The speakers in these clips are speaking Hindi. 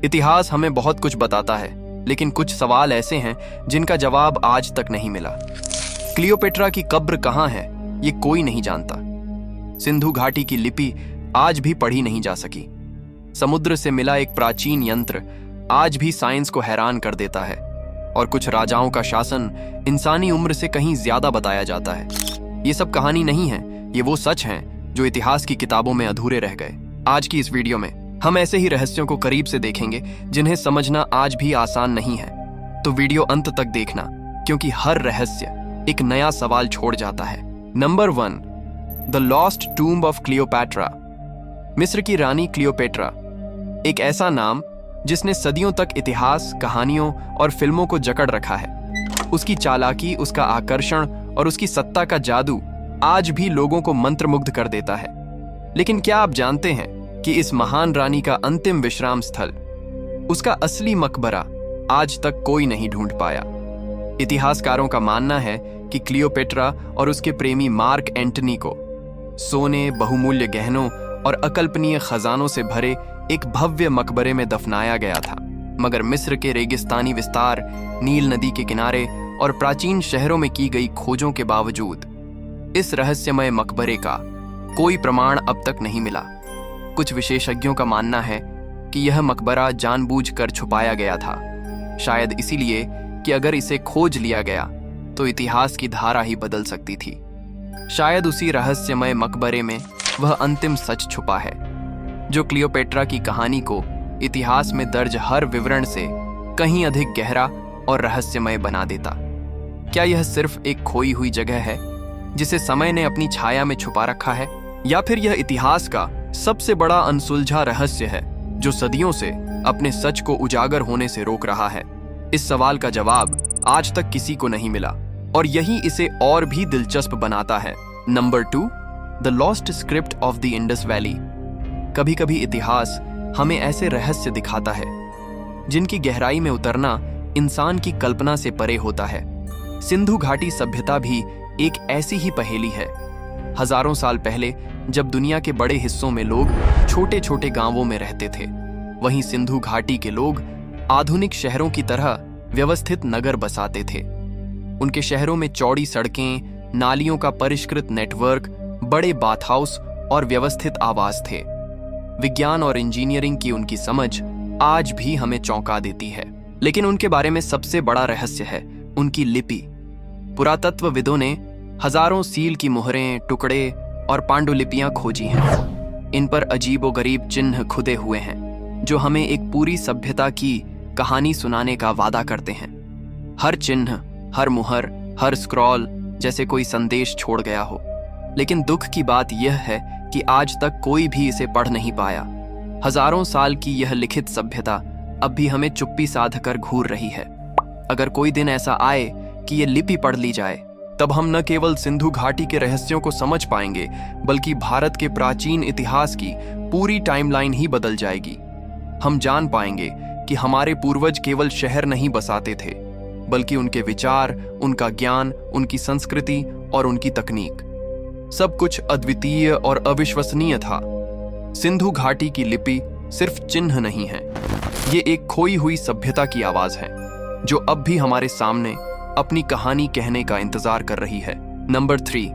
इतिहास हमें बहुत कुछ बताता है, लेकिन कुछ सवाल ऐसे हैं जिनका जवाब आज तक नहीं मिला। क्लियोपेट्रा की कब्र कहाँ है, ये कोई नहीं जानता। सिंधु घाटी की लिपि आज भी पढ़ी नहीं जा सकी। समुद्र से मिला एक प्राचीन यंत्र आज भी साइंस को हैरान कर देता है, और कुछ राजाओं का शासन इंसानी उम्र से कहीं ज्यादा बताया जाता है। ये सब कहानी नहीं है, ये वो सच हैं जो इतिहास की किताबों में अधूरे रह गए। आज की इस वीडियो में हम ऐसे ही रहस्यों को करीब से देखेंगे जिन्हें समझना आज भी आसान नहीं है। तो वीडियो अंत तक देखना, क्योंकि हर रहस्य एक नया सवाल छोड़ जाता है। Number 1, the lost tomb of Cleopatra. मिस्र की रानी क्लियोपेट्रा, एक ऐसा नाम जिसने सदियों तक इतिहास, कहानियों और फिल्मों को जकड़ रखा है। उसकी चालाकी, उसका आकर्षण और उसकी सत्ता का जादू आज भी लोगों को मंत्रमुग्ध कर देता है। लेकिन क्या आप जानते हैं कि इस महान रानी का अंतिम विश्राम स्थल, उसका असली मकबरा, आज तक कोई नहीं ढूंढ पाया। इतिहासकारों का मानना है कि क्लियोपेट्रा और उसके प्रेमी मार्क एंटनी को सोने, बहुमूल्य गहनों और अकल्पनीय खजानों से भरे एक भव्य मकबरे में दफनाया गया था। मगर मिस्र के रेगिस्तानी विस्तार, नील नदी के किनारे और प्राचीन शहरों में की गई खोजों के बावजूद इस रहस्यमय मकबरे का कोई प्रमाण अब तक नहीं मिला। कुछ विशेषज्ञों का मानना है कि यह मकबरा जानबूझकर छुपाया गया था, शायद इसीलिए कि अगर इसे खोज लिया गया तो इतिहास की धारा ही बदल सकती थी। शायद उसी रहस्यमय मकबरे में वह अंतिम सच छुपा है जो क्लियोपेट्रा की कहानी को इतिहास में दर्ज हर विवरण से कहीं अधिक गहरा और रहस्यमय बना देता। क्या यह सिर्फ एक खोई हुई जगह है जिसे समय ने अपनी छाया में छुपा रखा है, या फिर यह इतिहास का सबसे बड़ा अनसुलझा रहस्य है जो सदियों से अपने सच को उजागर होने से रोक रहा है? इस सवाल का जवाब आज तक किसी को नहीं मिला, और यही इसे और भी दिलचस्प बनाता है। Number 2, the lost script of the Indus valley. कभी कभी इतिहास हमें ऐसे रहस्य दिखाता है जिनकी गहराई में उतरना इंसान की कल्पना से परे होता है। सिंधु घाटी सभ्यता भी एक ऐसी ही पहेली है। हजारों साल पहले जब दुनिया के बड़े हिस्सों में लोग छोटे छोटे गांवों में रहते थे, वहीं सिंधु घाटी के लोग आधुनिक शहरों की तरह व्यवस्थित नगर बसाते थे। उनके शहरों में चौड़ी सड़कें, नालियों का परिष्कृत नेटवर्क, बड़े बाथ हाउस और व्यवस्थित आवास थे। विज्ञान और इंजीनियरिंग की उनकी समझ आज भी हमें चौंका देती है। लेकिन उनके बारे में सबसे बड़ा रहस्य है उनकी लिपि। पुरातत्वविदों ने हजारों सील की मुहरें, टुकड़े और पांडुलिपियां खोजी हैं। इन पर अजीबोगरीब चिन्ह खुदे हुए हैं जो हमें एक पूरी सभ्यता की कहानी सुनाने का वादा करते हैं। हर चिन्ह, हर मुहर, हर स्क्रॉल जैसे कोई संदेश छोड़ गया हो। लेकिन दुख की बात यह है कि आज तक कोई भी इसे पढ़ नहीं पाया। हजारों साल की यह लिखित सभ्यता अब भी हमें चुप्पी साध कर घूर रही है। अगर कोई दिन ऐसा आए कि ये लिपि पढ़ ली जाए, तब हम न केवल सिंधु घाटी के रहस्यों को समझ पाएंगे, बल्कि भारत के प्राचीन इतिहास की पूरी टाइमलाइन ही बदल जाएगी। हम जान पाएंगे कि हमारे पूर्वज केवल शहर नहीं बसाते थे, बल्कि उनके विचार, उनका ज्ञान, उनकी संस्कृति और उनकी तकनीक, सब कुछ अद्वितीय और अविश्वसनीय था। सिंधु घाटी की लिपि सिर्फ चिन्ह नहीं है, ये एक खोई हुई सभ्यता की आवाज है जो अब भी हमारे सामने अपनी कहानी कहने का इंतजार कर रही है। Number 3,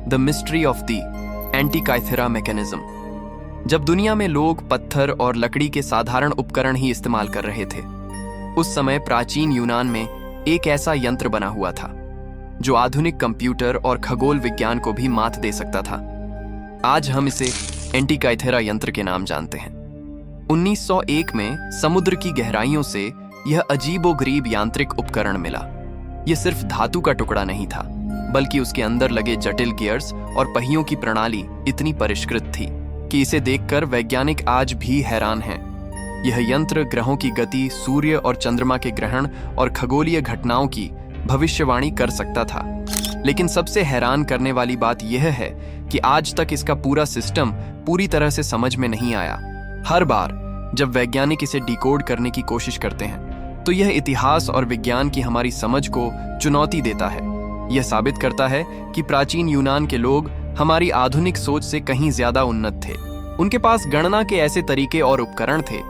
the mystery of the Antikythera mechanism. जब दुनिया में लोग पत्थर और लकड़ी के साधारण उपकरण ही इस्तेमाल कर रहे थे, उस समय प्राचीन यूनान में एक ऐसा यंत्र बना हुआ था जो आधुनिक कंप्यूटर और खगोल विज्ञान को भी मात दे सकता था। आज हम इसे एंटीकाइथेरा यंत्र के नाम जानते हैं। 1901 में समुद्र की गहराइयों से यह अजीबोगरीब यांत्रिक उपकरण मिला। यह सिर्फ धातु का टुकड़ा नहीं था, बल्कि उसके अंदर लगे जटिल गियर्स और पहियों की प्रणाली इतनी परिष्कृत थी कि इसे देखकर वैज्ञानिक आज भी हैरान हैं। यह यंत्र ग्रहों की गति, सूर्य और चंद्रमा के ग्रहण और खगोलीय घटनाओं की भविष्यवाणी कर सकता था। लेकिन सबसे हैरान करने वाली बात यह है कि आज तक इसका पूरा सिस्टम पूरी तरह से समझ में नहीं आया। हर बार जब वैज्ञानिक इसे डिकोड करने की कोशिश करते हैं, तो यह इतिहास और विज्ञान की हमारी समझ को चुनौती देता है। यह साबित करता है कि प्राचीन यूनान के लोग हमारी आधुनिक सोच से कहीं ज्यादा उन्नत थे। उनके पास गणना के ऐसे तरीके और उपकरण थे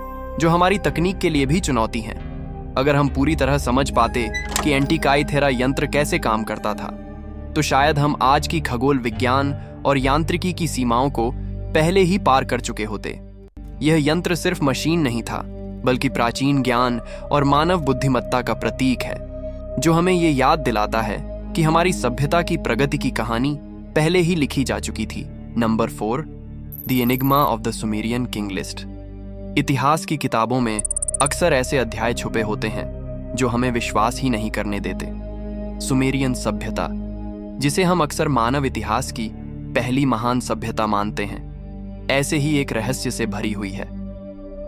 जो हमारी तकनीक के लिए भी चुनौती हैं। अगर हम पूरी तरह समझ पाते कि एंटिकाईथेरा यंत्र कैसे काम करता था, तो शायद हम आज की खगोल विज्ञान और यांत्रिकी की सीमाओं को पहले ही पार कर चुके होते। यह यंत्र सिर्फ मशीन नहीं था, बल्कि प्राचीन ज्ञान और मानव बुद्धिमत्ता का प्रतीक है, जो हमें ये याद दिलाता है कि हमारी सभ्यता की प्रगति की कहानी पहले ही लिखी जा चुकी थी। Number 4, the enigma of the Sumerian king list. इतिहास की किताबों में अक्सर ऐसे अध्याय छुपे होते हैं जो हमें विश्वास ही नहीं करने देते। सुमेरियन सभ्यता, जिसे हम अक्सर मानव इतिहास की पहली महान सभ्यता मानते हैं, ऐसे ही एक रहस्य से भरी हुई है।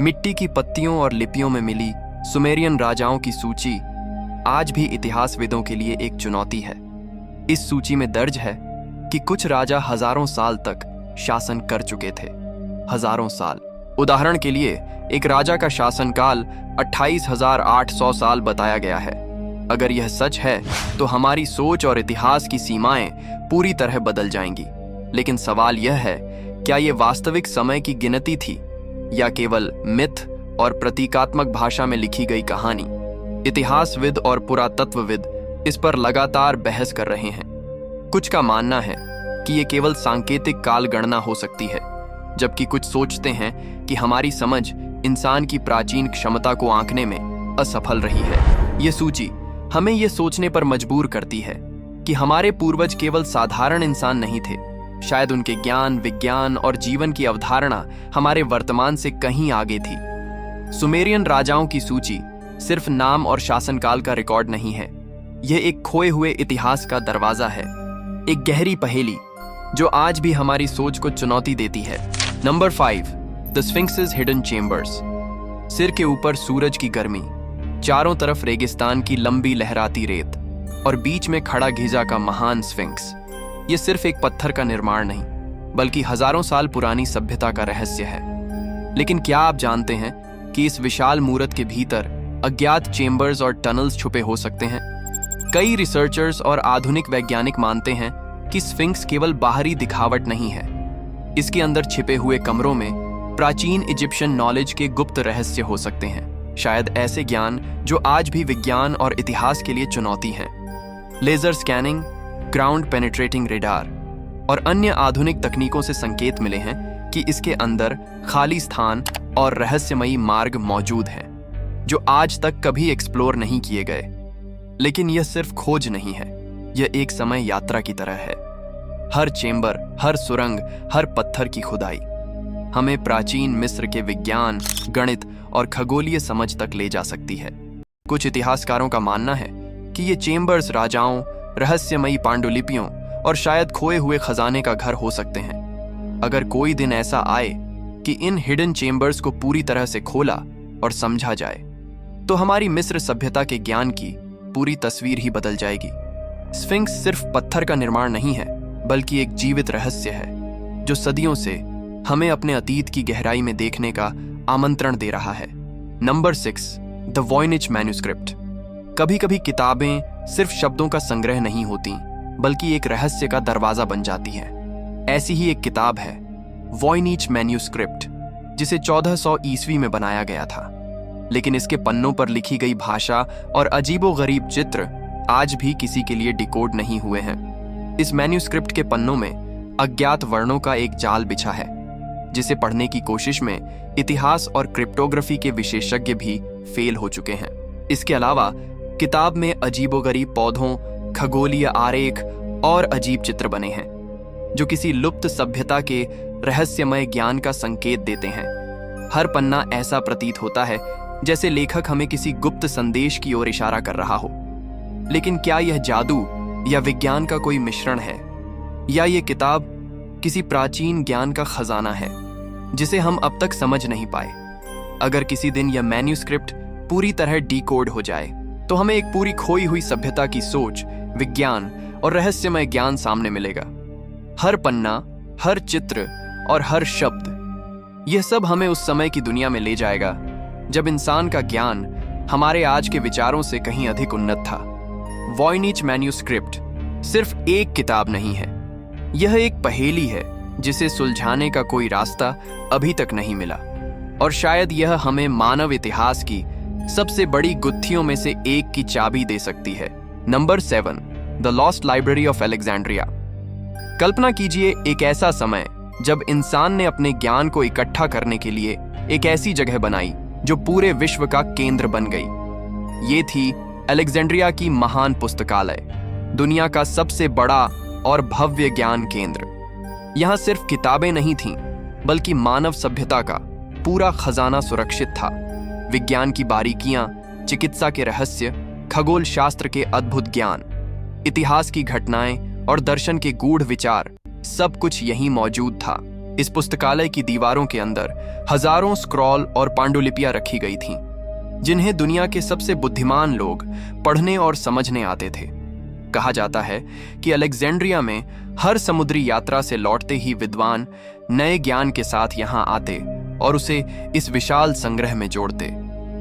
मिट्टी की पत्तियों और लिपियों में मिली सुमेरियन राजाओं की सूची आज भी इतिहासविदों के लिए एक चुनौती है। इस सूची में दर्ज है कि कुछ राजा हजारों साल तक शासन कर चुके थे। हजारों साल। उदाहरण के लिए, एक राजा का शासनकाल 28,800 साल बताया गया है। अगर यह सच है तो हमारी सोच और इतिहास की सीमाएं पूरी तरह बदल जाएंगी। लेकिन सवाल यह है, क्या यह वास्तविक समय की गिनती थी या केवल मिथ और प्रतीकात्मक भाषा में लिखी गई कहानी? इतिहासविद और पुरातत्वविद इस पर लगातार बहस कर रहे हैं। कुछ का मानना है कि यह केवल सांकेतिक काल गणना हो सकती है, जबकि कुछ सोचते हैं कि हमारी समझ इंसान की प्राचीन क्षमता को आंकने में असफल रही है। यह सूची हमें यह सोचने पर मजबूर करती है कि हमारे पूर्वज केवल साधारण इंसान नहीं थे। शायद उनके ज्ञान, विज्ञान और जीवन की अवधारणा हमारे वर्तमान से कहीं आगे थी। सुमेरियन राजाओं की सूची सिर्फ नाम और शासनकाल का रिकॉर्ड नहीं है, यह एक खोए हुए इतिहास का दरवाजा है, एक गहरी पहेली जो आज भी हमारी सोच को चुनौती देती है। Number 5, the sphinx's hidden chambers. सिर के ऊपर सूरज की गर्मी, चारों तरफ रेगिस्तान की लंबी लहराती रेत और बीच में खड़ा घिजा का महान स्फिंक्स। ये सिर्फ एक पत्थर का निर्माण नहीं, बल्कि हजारों साल पुरानी सभ्यता का रहस्य है। लेकिन क्या आप जानते हैं कि इस विशाल मूर्त के भीतर अज्ञात चेम्बर्स और टनल्स छुपे हो सकते हैं? कई रिसर्चर्स और आधुनिक वैज्ञानिक मानते हैं कि स्फिंक्स केवल बाहरी दिखावट नहीं है। इसके अंदर छिपे हुए कमरों में प्राचीन इजिप्शियन नॉलेज के गुप्त रहस्य हो सकते हैं, शायद ऐसे ज्ञान जो आज भी विज्ञान और इतिहास के लिए चुनौती हैं। Laser scanning, ground penetrating radar और अन्य आधुनिक तकनीकों से संकेत मिले हैं कि इसके अंदर खाली स्थान और रहस्यमयी मार्ग मौजूद हैं, जो आज तक कभी एक्सप्लोर नहीं किए गए। लेकिन यह सिर्फ खोज नहीं है, यह एक समय यात्रा की तरह है। हर चेंबर, हर सुरंग, हर पत्थर की खुदाई हमें प्राचीन मिस्र के विज्ञान, गणित और खगोलीय समझ तक ले जा सकती है। कुछ इतिहासकारों का मानना है कि ये चेंबर्स राजाओं, रहस्यमयी पांडुलिपियों और शायद खोए हुए खजाने का घर हो सकते हैं। अगर कोई दिन ऐसा आए कि इन हिडन चेंबर्स को पूरी तरह से खोला और समझा जाए, तो हमारी मिस्र सभ्यता के ज्ञान की पूरी तस्वीर ही बदल जाएगी। स्फिंक्स सिर्फ पत्थर का निर्माण नहीं है, बल्कि एक जीवित रहस्य है जो सदियों से हमें अपने अतीत की गहराई में देखने का आमंत्रण दे रहा है। Number 6, the Voynich manuscript. कभी कभी किताबें सिर्फ शब्दों का संग्रह नहीं होती, बल्कि एक रहस्य का दरवाजा बन जाती है। ऐसी ही एक किताब है वॉयनिच मैन्युस्क्रिप्ट, जिसे 1400 ईस्वी में बनाया गया था। लेकिन इसके पन्नों पर लिखी गई भाषा और अजीबोगरीब चित्र आज भी किसी के लिए डिकोड नहीं हुए हैं। इस मैन्युस्क्रिप्ट के पन्नों में अज्ञात वर्णों का एक जाल बिछा है, जिसे पढ़ने की कोशिश में इतिहास और क्रिप्टोग्राफी के विशेषज्ञ भी फेल हो चुके हैं। इसके अलावा किताब में अजीबोगरीब पौधों, खगोलीय आरेख और अजीब चित्र बने हैं, जो किसी लुप्त सभ्यता के रहस्यमय ज्ञान का संकेत देते हैं। हर पन्ना ऐसा प्रतीत होता है जैसे लेखक हमें किसी गुप्त संदेश की ओर इशारा कर रहा हो। लेकिन क्या यह जादू या विज्ञान का कोई मिश्रण है, या ये किताब किसी प्राचीन ज्ञान का खजाना है जिसे हम अब तक समझ नहीं पाए? अगर किसी दिन यह मैन्युस्क्रिप्ट पूरी तरह डीकोड हो जाए, तो हमें एक पूरी खोई हुई सभ्यता की सोच, विज्ञान और रहस्यमय ज्ञान सामने मिलेगा। हर पन्ना, हर चित्र और हर शब्द, यह सब हमें उस समय की दुनिया में ले जाएगा जब इंसान का ज्ञान हमारे आज के विचारों से कहीं अधिक उन्नत था। वॉयनिच मैन्युस्क्रिप्ट सिर्फ एक किताब नहीं है, यह एक पहेली है जिसे सुलझाने का कोई रास्ता अभी तक नहीं मिला। और शायद यह हमें मानव इतिहास की सबसे बड़ी गुत्थियों में से एक की चाबी दे सकती है। Number 7, the lost library of Alexandria. कल्पना कीजिए एक ऐसा समय जब इंसान ने अपने ज्ञान को इकट्ठा करने के लिए एक ऐसी जगह बनाई जो पूरे विश्व का केंद्र बन गई। ये थी अलेक्जेंड्रिया की महान पुस्तकालय, दुनिया का सबसे बड़ा और भव्य ज्ञान केंद्र। यहाँ सिर्फ किताबें नहीं थीं, बल्कि मानव सभ्यता का पूरा खजाना सुरक्षित था। विज्ञान की बारीकियां, चिकित्सा के रहस्य, खगोल शास्त्र के अद्भुत ज्ञान, इतिहास की घटनाएं और दर्शन के गूढ़ विचार, सब कुछ यहीं मौजूद था। इस पुस्तकालय की दीवारों के अंदर हजारों स्क्रॉल और पांडुलिपियां रखी गई थीं, जिन्हें दुनिया के सबसे बुद्धिमान लोग पढ़ने और समझने आते थे। कहा जाता है कि अलेक्जेंड्रिया में हर समुद्री यात्रा से लौटते ही विद्वान नए ज्ञान के साथ यहां आते और उसे इस विशाल संग्रह में जोड़ते।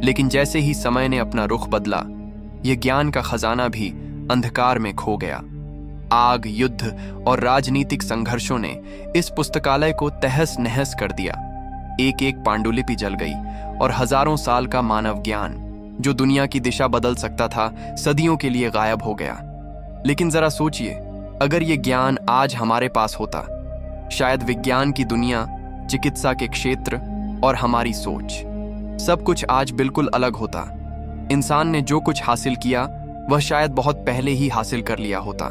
लेकिन जैसे ही समय ने अपना रुख बदला, यह ज्ञान का खजाना भी अंधकार में खो गया। आग, युद्ध और राजनीतिक संघर्षों ने इस पुस्तकालय को तहस नहस कर दिया। एक एक पांडुलिपि जल गई और हजारों साल का मानव ज्ञान, जो दुनिया की दिशा बदल सकता था, सदियों के लिए गायब हो गया। लेकिन जरा सोचिए, अगर ये ज्ञान आज हमारे पास होता, शायद विज्ञान की दुनिया, चिकित्सा के क्षेत्र और हमारी सोच, सब कुछ आज बिल्कुल अलग होता। इंसान ने जो कुछ हासिल किया वह शायद बहुत पहले ही हासिल कर लिया होता।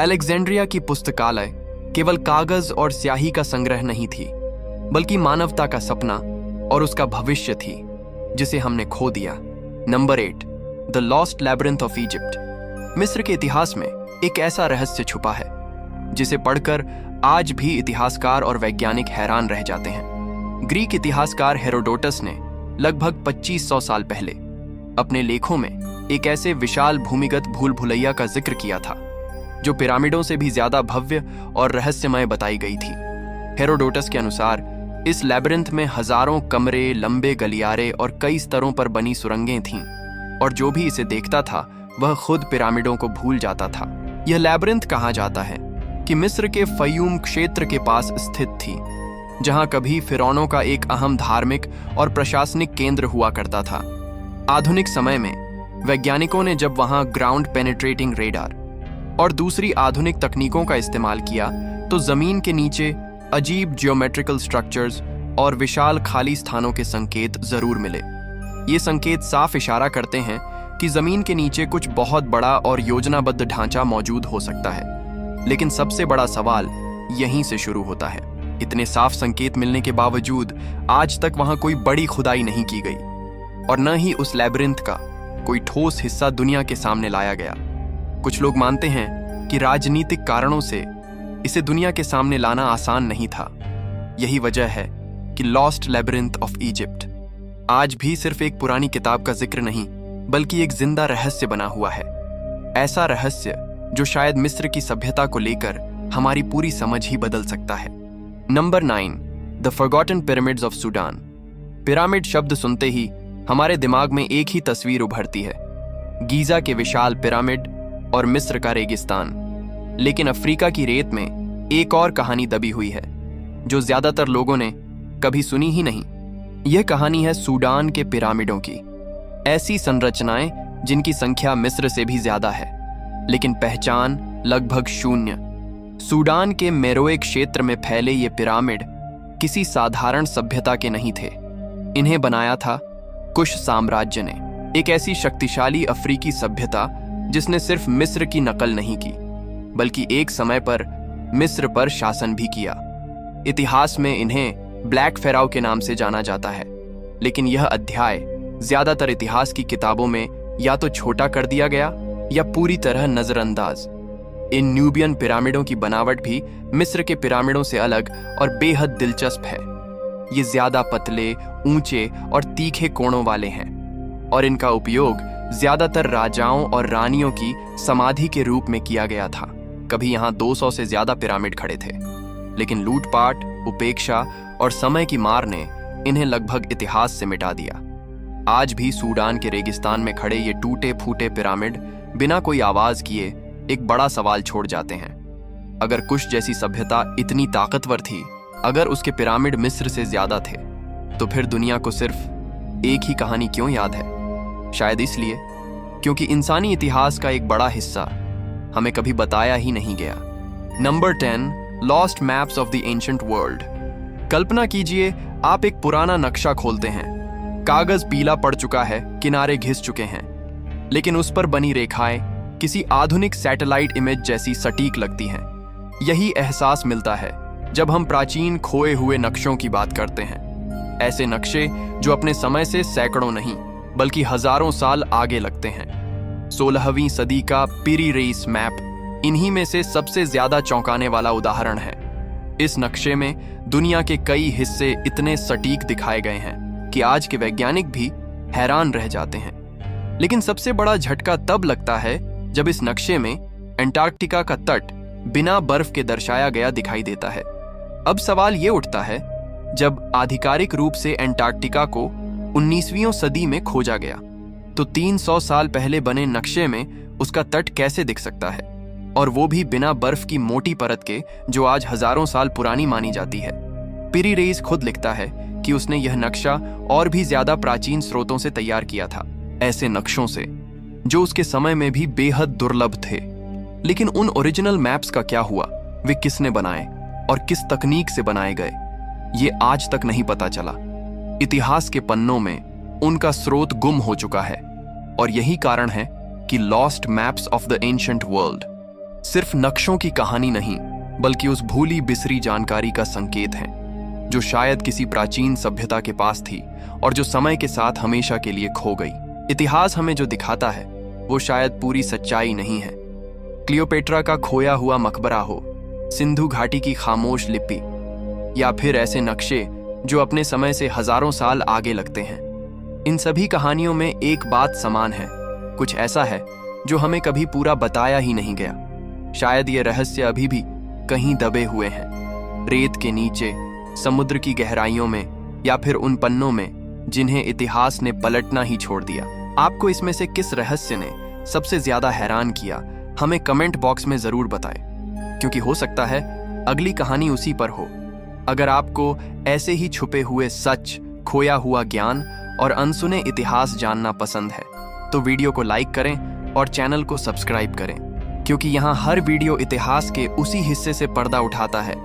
अलेक्जेंड्रिया की पुस्तकालय केवल कागज और स्याही का संग्रह नहीं थी, बल्कि मानवता का सपना और उसका भविष्य थी, जिसे हमने खो दिया। Number 8, the lost labyrinth of Egypt. मिस्र के इतिहास में एक ऐसा रहस्य छुपा है जिसे पढ़कर आज भी इतिहासकार और वैज्ञानिक हैरान रह जाते हैं। ग्रीक इतिहासकार हेरोडोटस ने लगभग 2500 साल पहले अपने लेखों में एक ऐसे विशाल भूमिगत भूल भुलैया का जिक्र किया था, जो पिरामिडों से भी ज्यादा भव्य और रहस्यमय बताई गई थी। हेरोडोटस के अनुसार इस लैबिरिंथ में हजारों कमरे, लंबे गलियारे और कई स्तरों पर बनी सुरंगें थीं, और जो भी इसे देखता था वह खुद पिरामिडों को भूल जाता था। यह लैबिरिंथ कहा जाता है कि मिस्र के फयूम क्षेत्र के पास स्थित थी, जहां कभी फिरौनों का एक अहम धार्मिक और प्रशासनिक केंद्र हुआ करता था। आधुनिक समय में वैज्ञानिकों ने जब वहां ग्राउंड पेनिट्रेटिंग रेडार और दूसरी आधुनिक तकनीकों का इस्तेमाल किया, तो जमीन के नीचे अजीब जियोमेट्रिकल स्ट्रक्चर्स और विशाल खाली स्थानों के संकेत जरूर मिले। ये संकेत साफ इशारा करते हैं कि जमीन के नीचे कुछ बहुत बड़ा और योजनाबद्ध ढांचा मौजूद हो सकता है। लेकिन सबसे बड़ा सवाल यहीं से शुरू होता है। इतने साफ संकेत मिलने के बावजूद आज तक वहां कोई बड़ी खुदाई नहीं की गई, और न ही उस लैबिरिंथ का कोई ठोस हिस्सा दुनिया के सामने लाया गया। कुछ लोग मानते हैं कि राजनीतिक कारणों से इसे दुनिया के सामने लाना आसान नहीं था। यही वजह है कि लॉस्ट लैबिरिंथ ऑफ इजिप्ट आज भी सिर्फ एक पुरानी किताब का जिक्र नहीं, बल्कि एक जिंदा रहस्य बना हुआ है। ऐसा रहस्य जो शायद मिस्र की सभ्यता को लेकर हमारी पूरी समझ ही बदल सकता है। Number 9, the forgotten pyramids of Sudan. Pyramid शब्द सुनते ही हमारे दिमाग में एक ही तस्वीर उभरती है, गीजा के विशाल पिरामिड और मिस्र का रेगिस्तान। लेकिन अफ्रीका की रेत में एक और कहानी दबी हुई है, जो ज्यादातर लोगों ने कभी सुनी ही नहीं। यह कहानी है सूडान के पिरामिडों की। ऐसी संरचनाएं जिनकी संख्या मिस्र से भी ज्यादा है, लेकिन पहचान लगभग शून्य। सूडान के मेरोए क्षेत्र में फैले ये पिरामिड किसी साधारण सभ्यता के नहीं थे। इन्हें बनाया था कुश साम्राज्य ने, एक ऐसी शक्तिशाली अफ्रीकी सभ्यता जिसने सिर्फ मिस्र की नकल नहीं की, बल्कि एक समय पर मिस्र पर शासन भी किया। इतिहास में इन्हें ब्लैक फेराओ के नाम से जाना जाता है, लेकिन यह अध्याय ज्यादातर इतिहास की किताबों में या तो छोटा कर दिया गया या पूरी तरह नजरअंदाज। इन न्यूबियन पिरामिडों की बनावट भी मिस्र के पिरामिडों से अलग और बेहद दिलचस्प है। ये ज्यादा पतले, ऊंचे और तीखे कोणों वाले हैं, और इनका उपयोग ज्यादातर राजाओं और रानियों की समाधि के रूप में किया गया था। कभी यहाँ 200 से ज्यादा पिरामिड खड़े थे, लेकिन लूटपाट, उपेक्षा और समय की मार ने इन्हें लगभग इतिहास से मिटा दिया। आज भी सूडान के रेगिस्तान में खड़े ये टूटे फूटे पिरामिड बिना कोई आवाज किए एक बड़ा सवाल छोड़ जाते हैं। अगर कुश जैसी सभ्यता इतनी ताकतवर थी, अगर उसके पिरामिड मिस्र से ज्यादा थे, तो फिर दुनिया को सिर्फ एक ही कहानी क्यों याद है? शायद इसलिए क्योंकि इंसानी इतिहास का एक बड़ा हिस्सा हमें कभी बताया ही नहीं गया। Number 10, lost maps of the ancient world. कल्पना कीजिए आप एक पुराना नक्शा खोलते हैं। कागज पीला पड़ चुका है, किनारे घिस चुके हैं, लेकिन उस पर बनी रेखाएं किसी आधुनिक सैटेलाइट इमेज जैसी सटीक लगती हैं। यही एहसास मिलता है जब हम प्राचीन खोए हुए नक्शों की बात करते हैं। ऐसे नक्शे जो अपने समय से सैकड़ों नहीं बल्कि हजारों साल आगे लगते हैं। 16वीं सदी का पिरी रेस मैप इन्हीं में से सबसे ज्यादा चौंकाने वाला उदाहरण है। इस नक्शे में दुनिया के कई हिस्से इतने सटीक दिखाए गए हैं कि आज के वैज्ञानिक भी हैरान रह जाते हैं। लेकिन सबसे बड़ा झटका तब लगता है जब इस नक्शे में अंटार्कटिका का तट बिना बर्फ के दर्शाया गया दिखाई देता है। अब सवाल ये उठता है, जब आधिकारिक रूप से अंटार्कटिका को 19वीं सदी में खोजा गया, तो 300 साल पहले बने नक्शे में उसका तट कैसे दिख सकता है, और वो भी बिना बर्फ की मोटी परत के, जो आज हजारों साल पुरानी मानी जाती है। पिरी रेस खुद लिखता है कि उसने यह नक्शा और भी ज्यादा प्राचीन स्रोतों से तैयार किया था, ऐसे नक्शों से जो उसके समय में भी बेहद दुर्लभ थे। लेकिन उन ओरिजिनल मैप्स का क्या हुआ? वे किसने बनाए और किस तकनीक से बनाए गए, ये आज तक नहीं पता चला। इतिहास के पन्नों में उनका स्रोत गुम हो चुका है, और यही कारण है कि lost maps of the ancient world सिर्फ नक्शों की कहानी नहीं, बल्कि उस भूली बिसरी जानकारी का संकेत है जो शायद किसी प्राचीन सभ्यता के पास थी और जो समय के साथ हमेशा के लिए खो गई। इतिहास हमें जो दिखाता है वो शायद पूरी सच्चाई नहीं है। क्लियोपेट्रा का खोया हुआ मकबरा हो, सिंधु घाटी की खामोश लिपि, या फिर ऐसे नक्शे जो अपने समय से हजारों साल आगे लगते हैं, इन सभी कहानियों में एक बात समान है। कुछ ऐसा है जो हमें कभी पूरा बताया ही नहीं गया। शायद ये रहस्य अभी भी कहीं दबे हुए हैं, रेत के नीचे, समुद्र की गहराइयों में, या फिर उन पन्नों में जिन्हें इतिहास ने पलटना ही छोड़ दिया। आपको इसमें से किस रहस्य ने सबसे ज्यादा हैरान किया, हमें कमेंट बॉक्स में जरूर बताएं, क्योंकि हो सकता है अगली कहानी उसी पर हो। अगर आपको ऐसे ही छुपे हुए सच, खोया हुआ ज्ञान और अनसुने इतिहास जानना पसंद है, तो वीडियो को लाइक करें और चैनल को सब्सक्राइब करें, क्योंकि यहाँ हर वीडियो इतिहास के उसी हिस्से से पर्दा उठाता है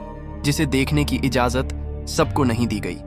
जिसे देखने की इजाजत सबको नहीं दी गई।